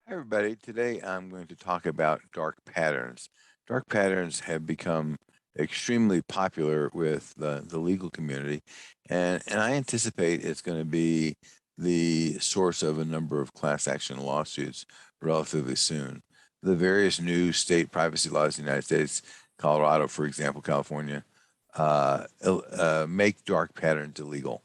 Hi, everybody. Today I'm going to talk about dark patterns. Dark patterns have become extremely popular with the legal community, and I anticipate it's going to be the source of a number of class action lawsuits relatively soon. The various new state privacy laws in the United States, Colorado, for example, California, make dark patterns illegal.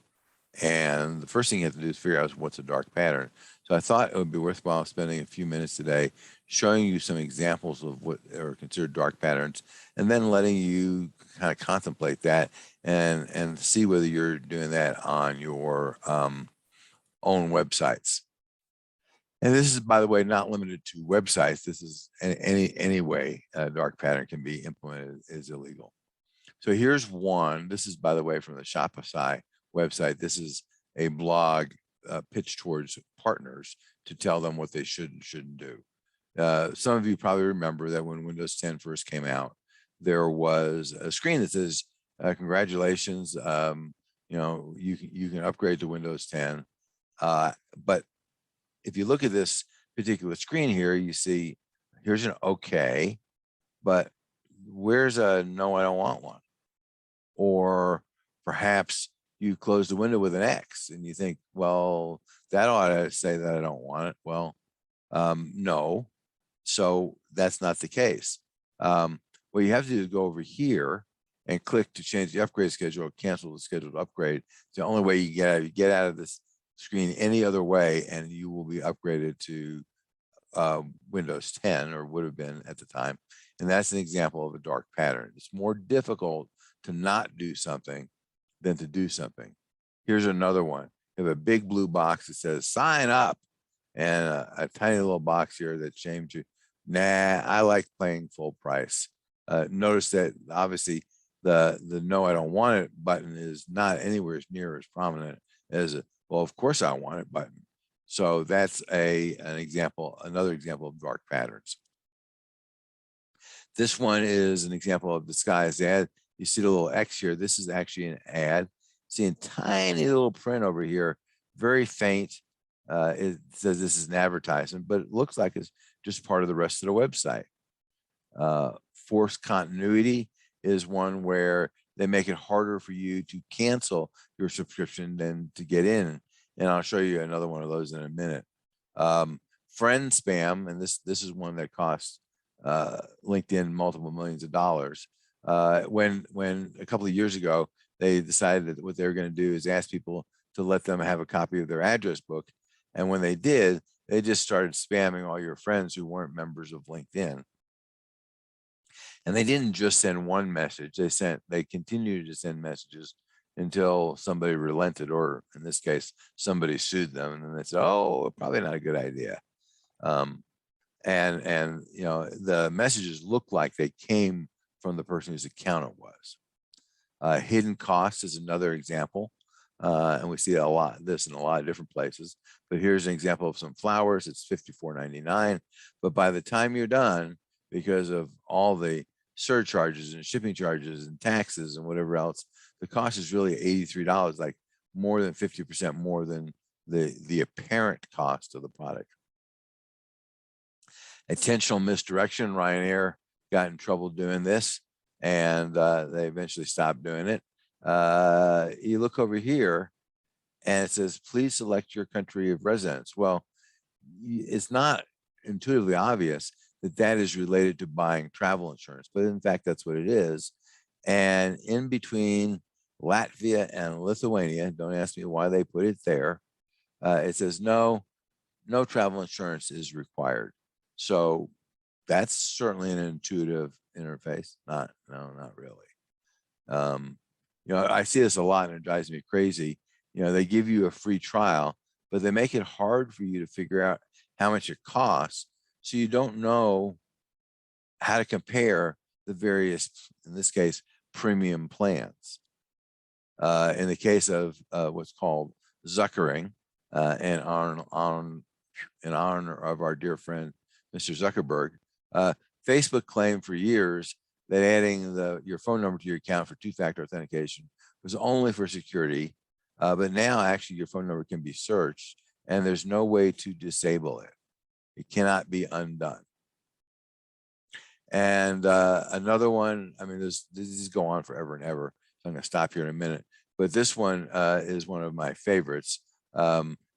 And the first thing you have to do is figure out what's a dark pattern. So I thought it would be worthwhile spending a few minutes today showing you some examples of what are considered dark patterns, and then letting you kind of contemplate that and see whether you're doing that on your own websites. And this is, by the way, not limited to websites. This is any way a dark pattern can be implemented is illegal. So here's one. This is, by the way, from the Shopify website. This is a blog pitched towards partners to tell them what they should and shouldn't do. Some of you probably remember that when Windows 10 first came out, there was a screen that says, "Congratulations, you can upgrade to Windows 10." But if you look at this particular screen here, you see here's an OK, but where's a no, I don't want one? Or perhaps you close the window with an X and you think, well, that ought to say that I don't want it. Well, no. So that's not the case. What you have to do is go over here and click to change the upgrade schedule or cancel the scheduled upgrade. It's the only way you get out. You get out of this screen any other way, and you will be upgraded to Windows 10, or would have been at the time. And that's an example of a dark pattern. It's more difficult to not do something than to do something. Here's another one. You have a big blue box that says sign up, and a tiny little box here that shames you. Nah, I like paying full price. Notice that obviously the no, I don't want it button is not anywhere near as prominent as a, well, of course I want it button. So that's an example, another example of dark patterns. This one is an example of disguised ad. You see the little X here. This is actually an ad. See a tiny little print over here, very faint. It says this is an advertisement, but it looks like it's just part of the rest of the website. Forced continuity is one where they make it harder for you to cancel your subscription than to get in. And I'll show you another one of those in a minute. Friend spam, and this is one that costs LinkedIn multiple millions of dollars. When a couple of years ago, they decided that what they were going to do is ask people to let them have a copy of their address book. And when they did, they just started spamming all your friends who weren't members of LinkedIn. And they didn't just send one message, they continued to send messages until somebody relented, or in this case, somebody sued them. And then they said, oh, probably not a good idea. And the messages looked like they came from the person whose account it was. Hidden cost is another example. And we see a lot of this in a lot of different places. But here's an example of some flowers. It's $54.99. But by the time you're done, because of all the surcharges and shipping charges and taxes and whatever else, the cost is really $83, like more than 50% more than the apparent cost of the product. Intentional misdirection. Ryanair got in trouble doing this, and they eventually stopped doing it. You look over here and it says, please select your country of residence. Well, it's not intuitively obvious that that is related to buying travel insurance, but in fact, that's what it is. And in between Latvia and Lithuania, don't ask me why they put it there, it says no travel insurance is required. So that's certainly an intuitive interface. Not really. I see this a lot and it drives me crazy. They give you a free trial, but they make it hard for you to figure out how much it costs. So you don't know how to compare the various, in this case, premium plans. In the case of what's called Zuckering, in honor of our dear friend, Mr. Zuckerberg, Facebook claimed for years that adding your phone number to your account for two-factor authentication was only for security, but now actually your phone number can be searched and there's no way to disable it. It cannot be undone. And another one, I mean, these go on forever and ever. So I'm going to stop here in a minute. But this one is one of my favorites.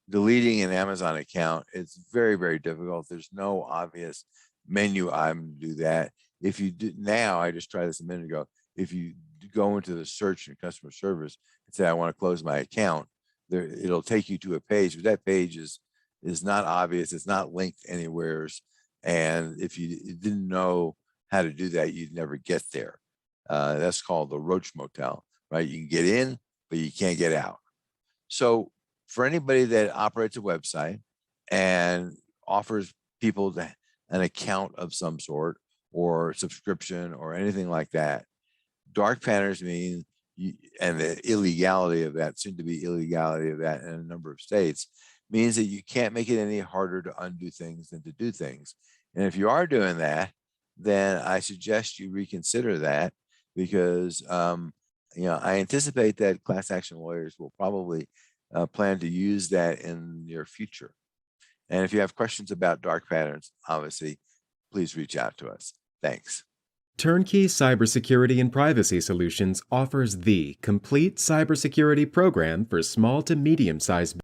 Deleting an Amazon account, it's very, very difficult. There's no obvious menu item to do that. If you do now, I just tried this a minute ago. If you go into the search and customer service and say, I want to close my account, there it'll take you to a page, but that page is not obvious. It's not linked anywhere. And if you didn't know how to do that, you'd never get there. That's called the Roach Motel, right? You can get in, but you can't get out. So for anybody that operates a website and offers people an account of some sort or subscription or anything like that, dark patterns mean, and the illegality of that, soon to be illegality of that in a number of states, means that you can't make it any harder to undo things than to do things. And if you are doing that, then I suggest you reconsider that, because I anticipate that class action lawyers will probably plan to use that in the near future. And if you have questions about dark patterns, obviously, please reach out to us. Thanks. Turnkey Cybersecurity and Privacy Solutions offers the complete cybersecurity program for small to medium-sized